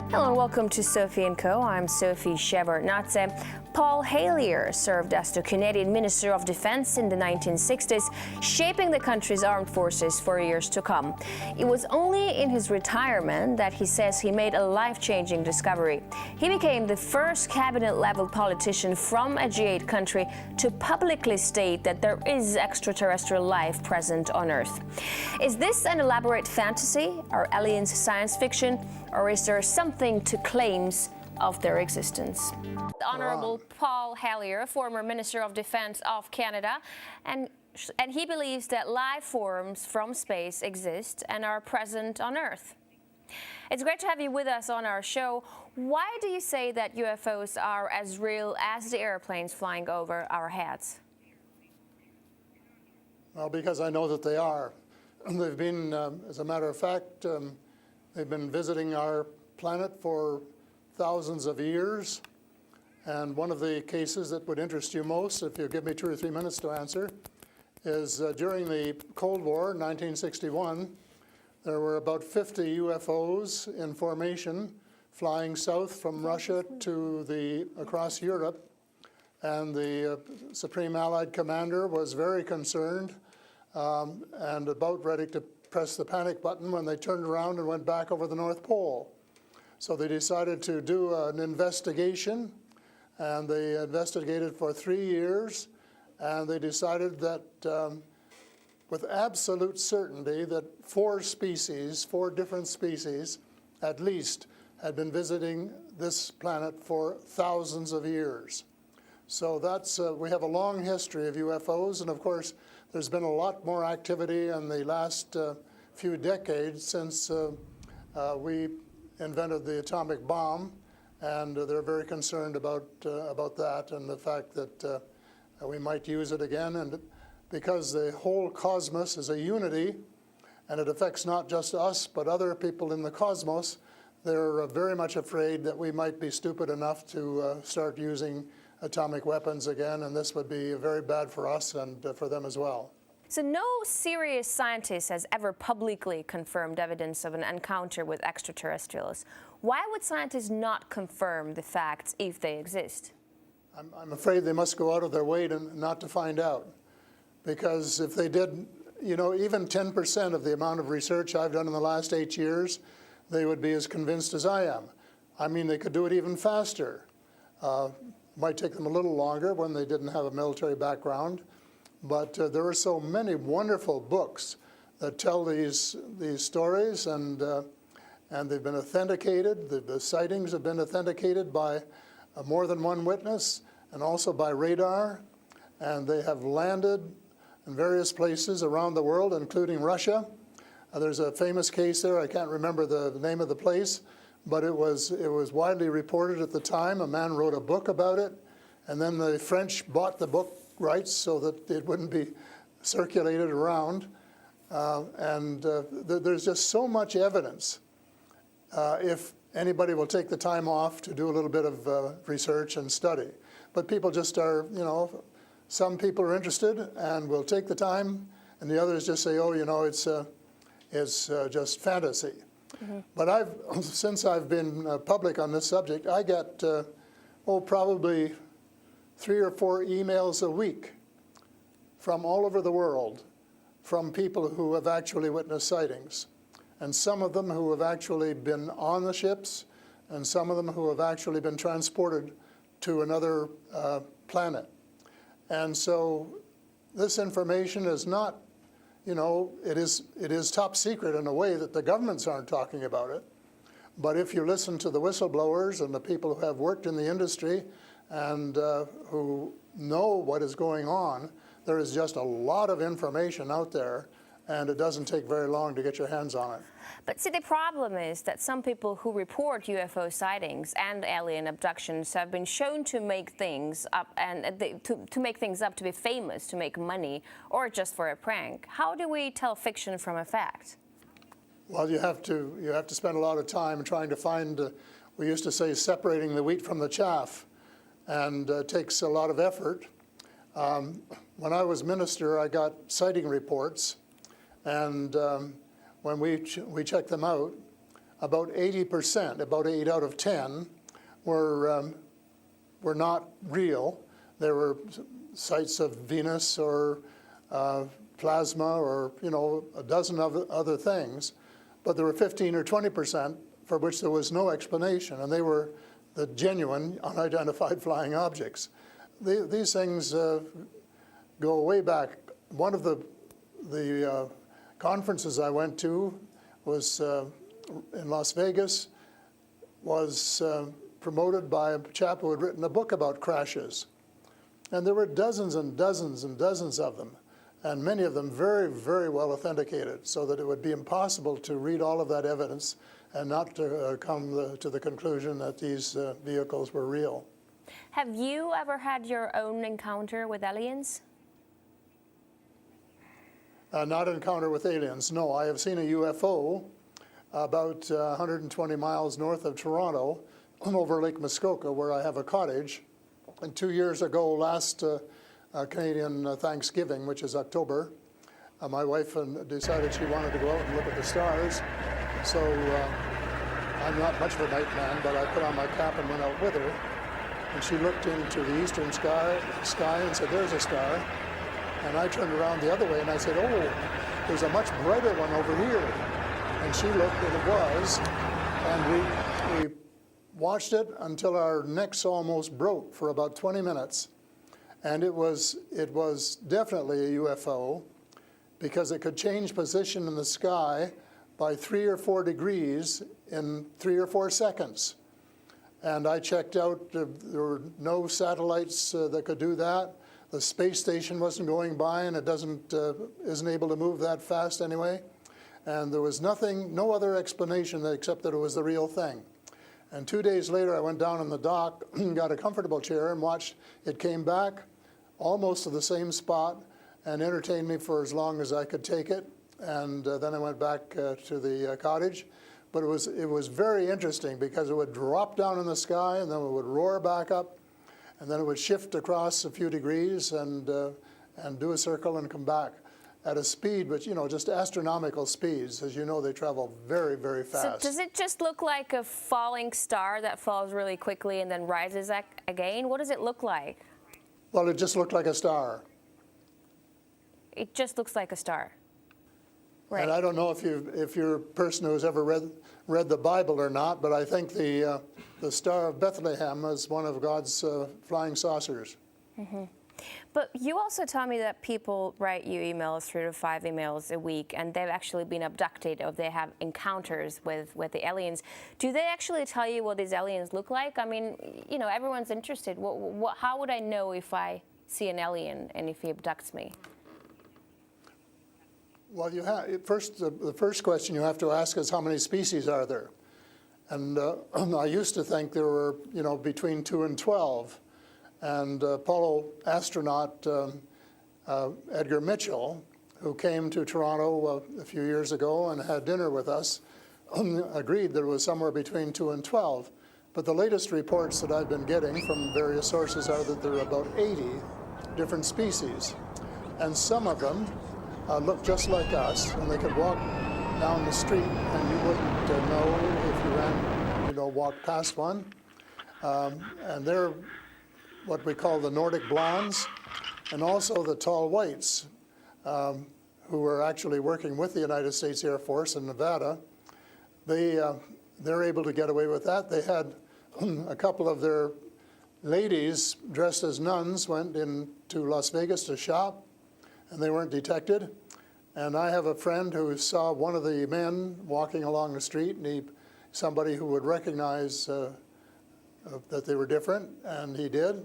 Hello and welcome to Sophie & Co. I'm Sophie Shepard-Natze. Paul Hellyer served as the Canadian Minister of Defense in the 1960s, shaping the country's armed forces for years to come. It was only in his retirement that he says he made a life-changing discovery. He became the first cabinet-level politician from a G8 country to publicly state that there is extraterrestrial life present on Earth. Is this an elaborate fantasy? Are aliens science fiction? Or is there something to claims of their existence? The Honourable Paul Hellyer, former Minister of Defence of Canada, and he believes that life forms from space exist and are present on Earth. It's great to have you with us on our show. Why do you say that UFOs are as real as the airplanes flying over our heads? Well, because I know that they are. They've been, as a matter of fact, they've been visiting our planet for thousands of years. And one of the cases that would interest you most, if you give me 2 or 3 minutes to answer, is during the Cold War, 1961, there were about 50 UFOs in formation flying south from Russia to across Europe. And the Supreme Allied Commander was very concerned and about ready to press the panic button when they turned around and went back over the North Pole. So they decided to do an investigation, and they investigated for 3 years, and they decided that with absolute certainty that 4 different species at least, had been visiting this planet for thousands of years. So that's, we have a long history of UFOs, and of course there's been a lot more activity in the last few decades since we invented the atomic bomb, and they're very concerned about that and the fact that we might use it again. And because the whole cosmos is a unity, and it affects not just us but other people in the cosmos, they're very much afraid that we might be stupid enough to start using atomic weapons again, and this would be very bad for us and for them as well. So no serious scientist has ever publicly confirmed evidence of an encounter with extraterrestrials. Why would scientists not confirm the facts if they exist? I'm afraid they must go out of their way not to find out. Because if they did, even 10% of the amount of research I've done in the last 8 years, they would be as convinced as I am. I mean, they could do it even faster. Might take them a little longer when they didn't have a military background, but there are so many wonderful books that tell these stories, and they've been authenticated. The sightings have been authenticated by more than one witness, and also by radar, and they have landed in various places around the world, including Russia. There's a famous case there. I can't remember the name of the place, but it was widely reported at the time. A man wrote a book about it, and then the French bought the book rights so that it wouldn't be circulated around. There's just so much evidence. If anybody will take the time off to do a little bit of research and study. But people just are, some people are interested and will take the time, and the others just say, oh, it's just fantasy. Mm-hmm. But since I've been public on this subject, I get, probably 3 or 4 emails a week from all over the world from people who have actually witnessed sightings. And some of them who have actually been on the ships, and some of them who have actually been transported to another planet. And so this information is not, it is top secret in a way that the governments aren't talking about it. But if you listen to the whistleblowers and the people who have worked in the industry and who know what is going on, there is just a lot of information out there, and it doesn't take very long to get your hands on it. But see, the problem is that some people who report UFO sightings and alien abductions have been shown to make things up, and to make things up to be famous, to make money, or just for a prank. How do we tell fiction from a fact? Well, you have to spend a lot of time trying to find, we used to say, separating the wheat from the chaff, and it takes a lot of effort. When I was minister, I got sighting reports, and when we checked them out, about 80%, about 8 out of 10, were not real. There were sights of Venus or plasma or, a dozen other things. But there were 15 or 20% for which there was no explanation, and they were the genuine unidentified flying objects. These things go way back. One of the conferences I went to was in Las Vegas, was promoted by a chap who had written a book about crashes. And there were dozens and dozens and dozens of them, and many of them very, very well authenticated, so that it would be impossible to read all of that evidence and not to come to the conclusion that these vehicles were real. Have you ever had your own encounter with aliens? Not encounter with aliens, no. I have seen a UFO about 120 miles north of Toronto over Lake Muskoka, where I have a cottage. And 2 years ago, last Canadian Thanksgiving, which is October, my wife decided she wanted to go out and look at the stars. So I'm not much of a night man, but I put on my cap and went out with her. And she looked into the eastern sky and said, "There's a star." And I turned around the other way and I said, "Oh, there's a much brighter one over here." And she looked, and it was. And we watched it until our necks almost broke for about 20 minutes. And it was definitely a UFO, because it could change position in the sky by 3 or 4 degrees in 3 or 4 seconds. And I checked out, there were no satellites that could do that. The space station wasn't going by, and it isn't able to move that fast anyway. And there was no other explanation except that it was the real thing. And 2 days later, I went down in the dock, got a comfortable chair, and watched it came back almost to the same spot and entertained me for as long as I could take it. And then I went back to the cottage. But it was very interesting, because it would drop down in the sky, and then it would roar back up, and then it would shift across a few degrees and do a circle and come back at a speed, but just astronomical speeds. As you know, they travel very, very fast. So does it just look like a falling star that falls really quickly and then rises again? What does it look like? Well, it just looked like a star. It just looks like a star. Right. And I don't know if you're a person who has ever read the Bible or not, but I think the Star of Bethlehem is one of God's flying saucers. Mm-hmm. But you also tell me that people write you emails, 3 to 5 emails a week, and they've actually been abducted, or they have encounters with the aliens. Do they actually tell you what these aliens look like? I mean, everyone's interested. How would I know if I see an alien and if he abducts me? Well, the first question you have to ask is, how many species are there? And I used to think there were, between 2 and 12. And Apollo astronaut Edgar Mitchell, who came to Toronto a few years ago and had dinner with us, agreed that it was somewhere between 2 and 12. But the latest reports that I've been getting from various sources are that there are about 80 different species. And some of them look just like us, and they could walk down the street and you wouldn't know if you ran, walked past one. And they're what we call the Nordic blondes, and also the tall whites, who are actually working with the United States Air Force in Nevada. They're able to get away with that. They had a couple of their ladies dressed as nuns went into Las Vegas to shop, and they weren't detected. And I have a friend who saw one of the men walking along the street, and somebody who would recognize that they were different, and he did.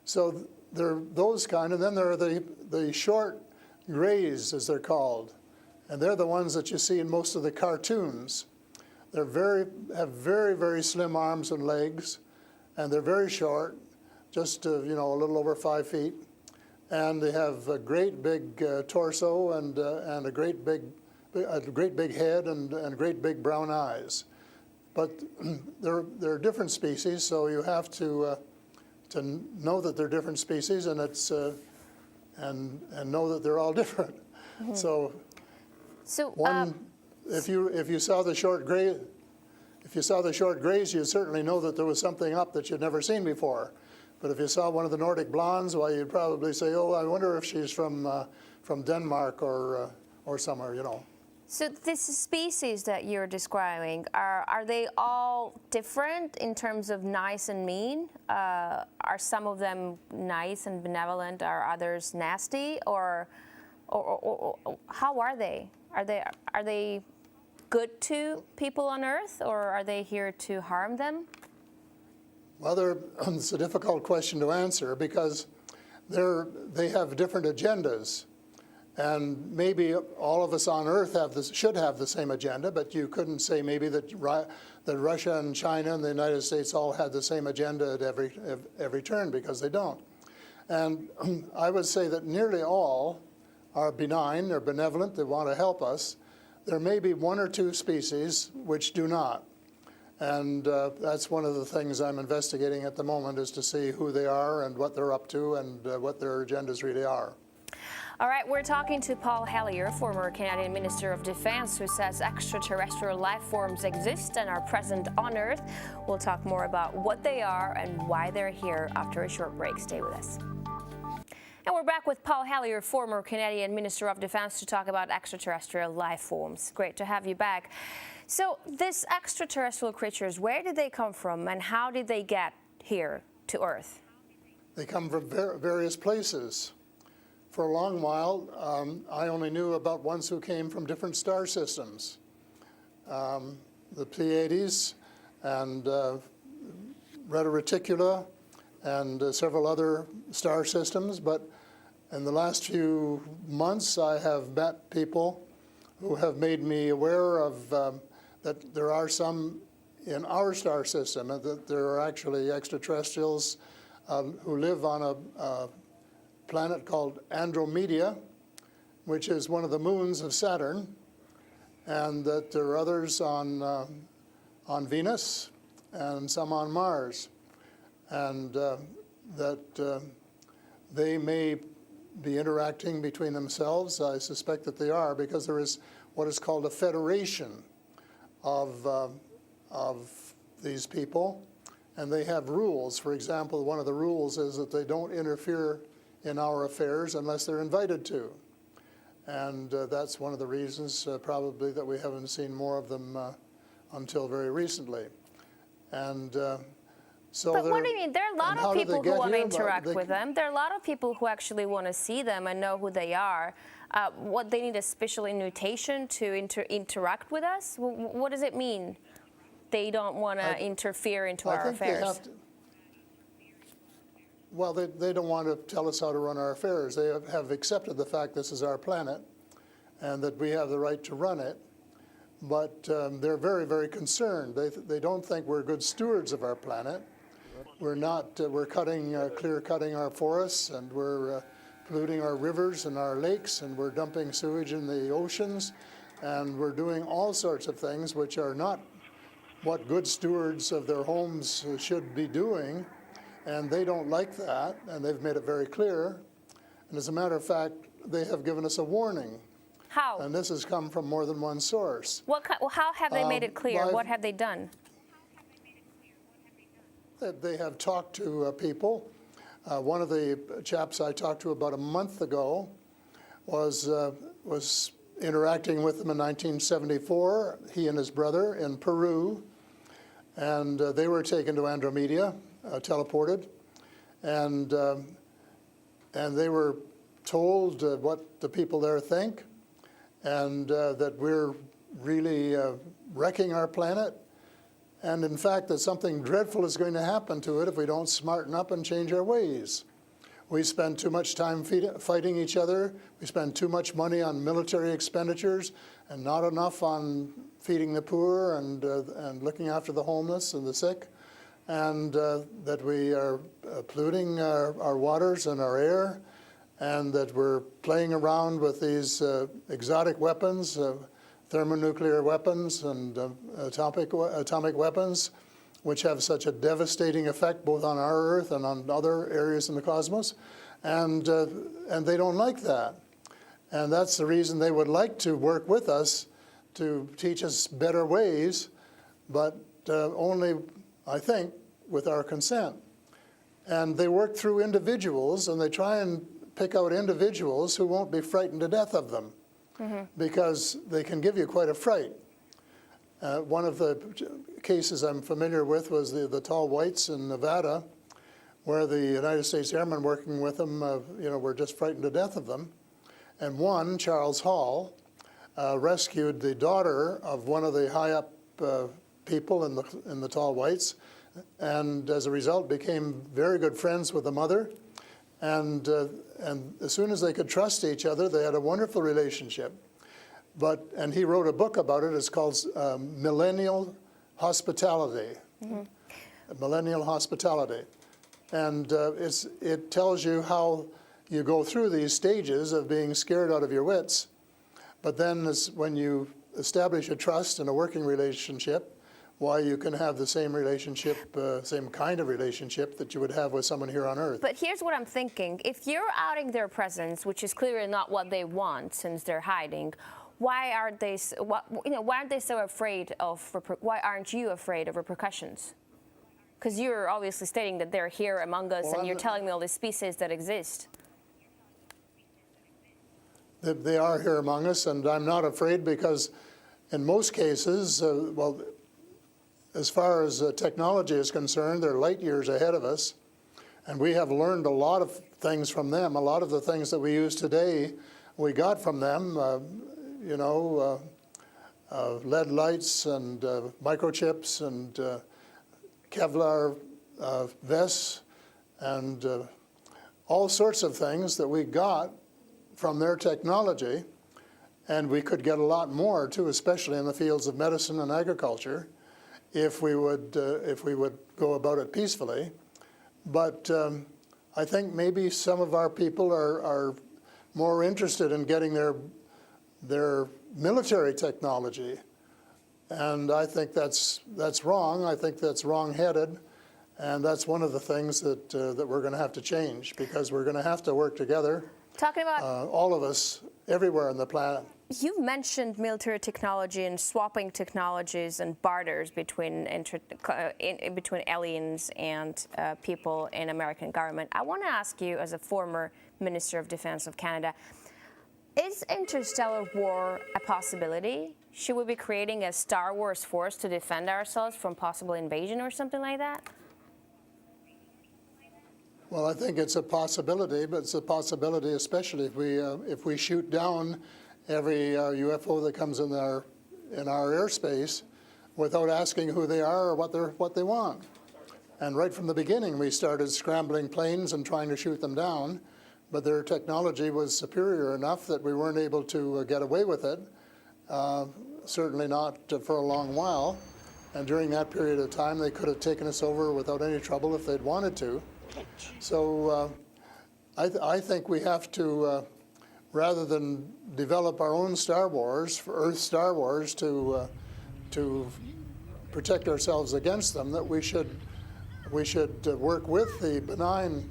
So there are those kind, and then there are the short grays, as they're called, and they're the ones that you see in most of the cartoons. Have very, very slim arms and legs, and they're very short, just a little over 5 feet, and they have a great big torso and a great big head and great big brown eyes. But they're different species, so you have to know that they're different species, and it's and know that they're all different. Mm-hmm. So if you saw the short gray if you saw the short grays, you'd certainly know that there was something up that you'd never seen before. But if you saw one of the Nordic blondes, well, you'd probably say, oh, I wonder if she's from Denmark or somewhere, you know. So this species that you're describing, are they all different in terms of nice and mean? Are some of them nice and benevolent? Are others nasty? Or how are they? Are they good to people on Earth, or are they here to harm them? Well, it's a difficult question to answer because they have different agendas. And maybe all of us on Earth should have the same agenda, but you couldn't say maybe that Russia and China and the United States all had the same agenda at every turn, because they don't. And I would say that nearly all are benign, they're benevolent, they want to help us. There may be one or two species which do not. And that's one of the things I'm investigating at the moment, is to see who they are and what they're up to and what their agendas really are. All right, we're talking to Paul Hellyer, former Canadian Minister of Defense, who says extraterrestrial life forms exist and are present on Earth. We'll talk more about what they are and why they're here after a short break. Stay with us. And we're back with Paul Hellyer, former Canadian Minister of Defense, to talk about extraterrestrial life forms. Great to have you back. So these extraterrestrial creatures, where did they come from and how did they get here to Earth? They come from various places. For a long while, I only knew about ones who came from different star systems. The Pleiades and Reta Reticula and several other star systems. But in the last few months, I have met people who have made me aware of that there are some in our star system, and that there are actually extraterrestrials who live on a planet called Andromeda, which is one of the moons of Saturn, and that there are others on Venus and some on Mars, and that they may be interacting between themselves. I suspect that they are, because there is what is called a federation of these people, and they have rules. For example, one of the rules is that they don't interfere in our affairs unless they're invited to. And that's one of the reasons probably that we haven't seen more of them until very recently. And so but what do you mean? There are a lot of people who want to interact with them. There are a lot of people who actually want to see them and know who they are. What, they need a special invitation to interact with us? What does it mean? They don't want to interfere into our affairs. Well, they don't want to tell us how to run our affairs. They have accepted the fact this is our planet and that we have the right to run it. But they're very, very concerned. They don't think we're good stewards of our planet. We're not. We're clear-cutting our forests, and we're polluting our rivers and our lakes, and we're dumping sewage in the oceans, and we're doing all sorts of things which are not what good stewards of their homes should be doing. And they don't like that, and they've made it very clear. And as a matter of fact, they have given us a warning. How? And this has come from more than one source. How have they made it clear? What have they done? They have talked to people. One of the chaps I talked to about a month ago was interacting with them in 1974, he and his brother, in Peru. And they were taken to Andromeda. Teleported, and they were told what the people there think, and that we're really wrecking our planet, and in fact that something dreadful is going to happen to it if we don't smarten up and change our ways. We spend too much time fighting each other. We spend too much money on military expenditures and not enough on feeding the poor and looking after the homeless and the sick. And that we are polluting our waters and our air, and that we're playing around with these exotic weapons, thermonuclear weapons and atomic weapons, which have such a devastating effect both on our Earth and on other areas in the cosmos. And they don't like that. And that's the reason they would like to work with us to teach us better ways, but only, I think, with our consent. And they work through individuals, and they try and pick out individuals who won't be frightened to death of them, because they can give you quite a fright. One of the cases I'm familiar with was the tall whites in Nevada, where the United States Airmen working with them, were just frightened to death of them. And one, Charles Hall, rescued the daughter of one of the high-up people in the tall whites, and as a result became very good friends with the mother. And as soon as they could trust each other, they had a wonderful relationship. And he wrote a book about it. It's called Millennial Hospitality. Millennial Hospitality. And it tells you how you go through these stages of being scared out of your wits. But then when you establish a trust and a working relationship, why you can have the same relationship, same kind of relationship that you would have with someone here on Earth. But here's what I'm thinking. If you're outing their presence, which is clearly not what they want since they're hiding, why aren't they so afraid of, why aren't you afraid of repercussions? Because you're obviously stating that they're here among us, and you're telling me all these species that exist. They are here among us, and I'm not afraid because in most cases, as far as technology is concerned, they're light years ahead of us, and we have learned a lot of things from them. A lot of the things that we use today, we got from them, lead lights and microchips and Kevlar vests and all sorts of things that we got from their technology, and we could get a lot more too, especially in the fields of medicine and agriculture, if we would go about it peacefully. But I think maybe some of our people are more interested in getting their military technology, and I think that's wrong. I think that's wrong-headed, and that's one of the things that we're going to have to change, because we're going to have to work together. Talking about all of us, everywhere on the planet. You've mentioned military technology and swapping technologies and barters between aliens and people in American government. I want to ask you, as a former Minister of Defense of Canada, is interstellar war a possibility? Should we be creating a Star Wars force to defend ourselves from possible invasion or something like that? Well, I think it's a possibility, but it's a possibility especially if we shoot down every UFO that comes in our airspace without asking who they are or what they want. And right from the beginning, we started scrambling planes and trying to shoot them down, but their technology was superior enough that we weren't able to get away with it. Certainly not for a long while. And during that period of time, they could have taken us over without any trouble if they'd wanted to. So I think we have to, rather than develop our own Star Wars, for Earth Star Wars, to protect ourselves against them, that we should work with the benign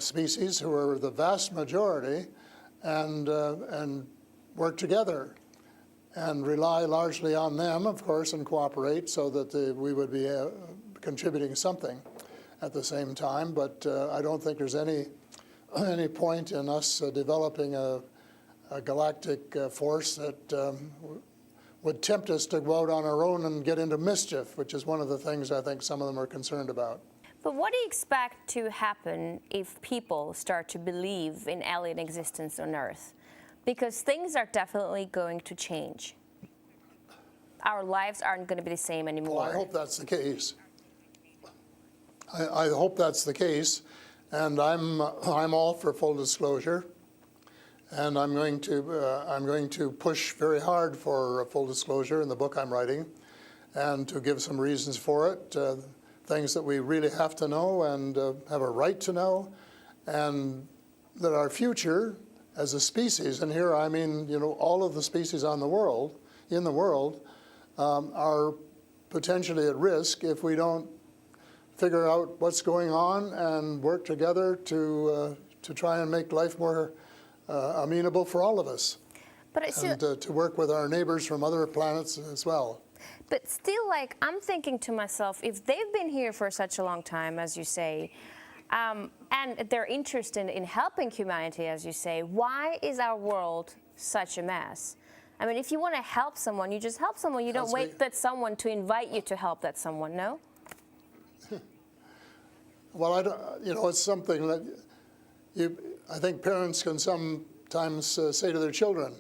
species, who are the vast majority, and work together and rely largely on them, of course, and cooperate so that we would be contributing something at the same time. But I don't think there's any point in us developing a galactic force that would tempt us to go out on our own and get into mischief, which is one of the things I think some of them are concerned about. But what do you expect to happen if people start to believe in alien existence on Earth? Because things are definitely going to change. Our lives aren't going to be the same anymore. Well, I hope that's the case. I hope that's the case, and I'm all for full disclosure, and I'm going to push very hard for full disclosure in the book I'm writing, and to give some reasons for it, things that we really have to know and have a right to know, and that our future as a species, and here I mean all of the species in the world, are potentially at risk if we don't figure out what's going on and work together to try and make life more amenable for all of us, and to work with our neighbors from other planets as well. But still, like, I'm thinking to myself, if they've been here for such a long time, as you say, and they're interested in helping humanity, as you say, why is our world such a mess? I mean, if you want to help someone, you just help someone. You don't wait that someone to invite you to help that someone, no? Well, I don't, you know, it's something that I think parents can sometimes say to their children,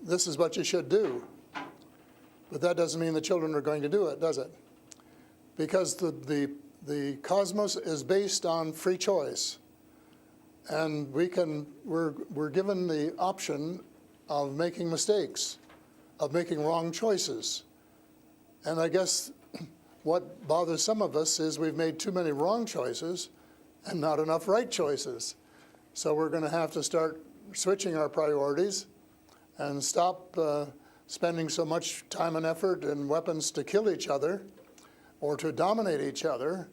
this is what you should do. But that doesn't mean the children are going to do it, does it? Because the cosmos is based on free choice. And we're given the option of making mistakes, of making wrong choices. And I guess what bothers some of us is we've made too many wrong choices and not enough right choices. So we're going to have to start switching our priorities and stop spending so much time and effort and weapons to kill each other or to dominate each other,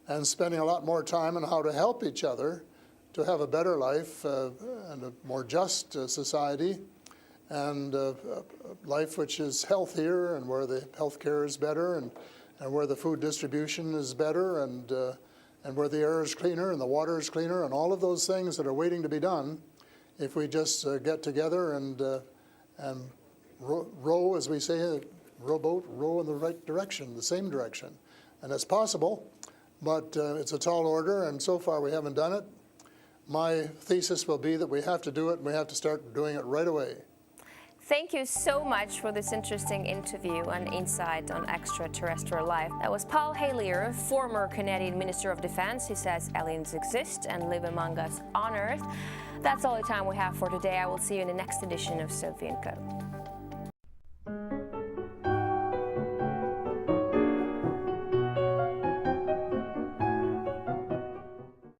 and spending a lot more time on how to help each other to have a better life and a more just society, and a life which is healthier and where the health care is better, and where the food distribution is better, and where the air is cleaner and the water is cleaner, and all of those things that are waiting to be done if we just get together and row, as we say, rowboat, row in the right direction, the same direction. And it's possible, but it's a tall order, and so far we haven't done it. My thesis will be that we have to do it, and we have to start doing it right away. Thank you so much for this interesting interview and insight on extraterrestrial life. That was Paul Hellyer, former Canadian Minister of Defense, who says aliens exist and live among us on Earth. That's all the time we have for today. I will see you in the next edition of Sophie & Co.